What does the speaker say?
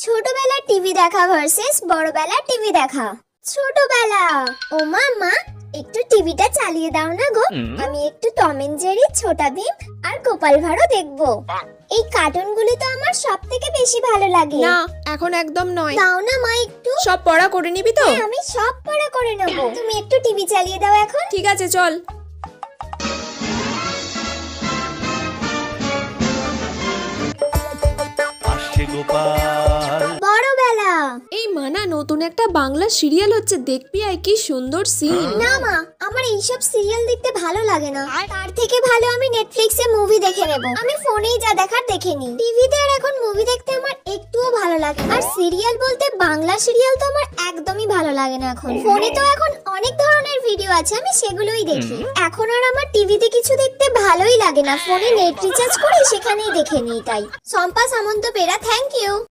ছোটবেলার টিভি দেখা versus বড়বেলার TV দেখা। ছোটবেলা, ও মা একটু টিভিটা চালিয়ে দাও না গো, আমি একটু Tom and Jerry, Chhota Bheem আর গোপাল ভাঁড়ও দেখবো। এই কার্টুনগুলো তো আমার সব থেকে বেশি ভালো লাগে। না, এখন একদম নয়। দাও না মা একটু। সব পড়া করে নিবি তো? হ্যাঁ, আমি সব পড়া করে নেবো, তুমি একটু টিভি চালিয়ে দাও এখন। ঠিক আছে, চল। আসছে গোপাল। বড়বেলা। এই মানা, নতুন একটা বাংলা সিরিয়াল হচ্ছে, দেখবি? আয় কি সুন্দর সিন। না মা, আমার এইসব সিরিয়াল দেখতে ভালো লাগে না, তার থেকে ভালো আমি নেটফ্লিক্সে মুভি দেখে নেব। আমি ফোনেই যা দেখার দেখে নিই, টিভিতে আর এখন মুভি দেখতে আমার একটুও ভালো লাগে না। আর সিরিয়াল বলতে বাংলা সিরিয়াল তো আমার একদমই ভালো লাগে না এখন। ফোনে তো এখন অনেক ধরনের ভিডিও আছে, আমি সেগুলোই দেখি। এখন আর আমার টিভিতে কিছু দেখতে ভালোই লাগে না, ফোনে নেট রিচার্জ করে সেখানেই দেখে নিই। তাই শম্পা সামন্ত পেরা, থ্যাংক ইউ।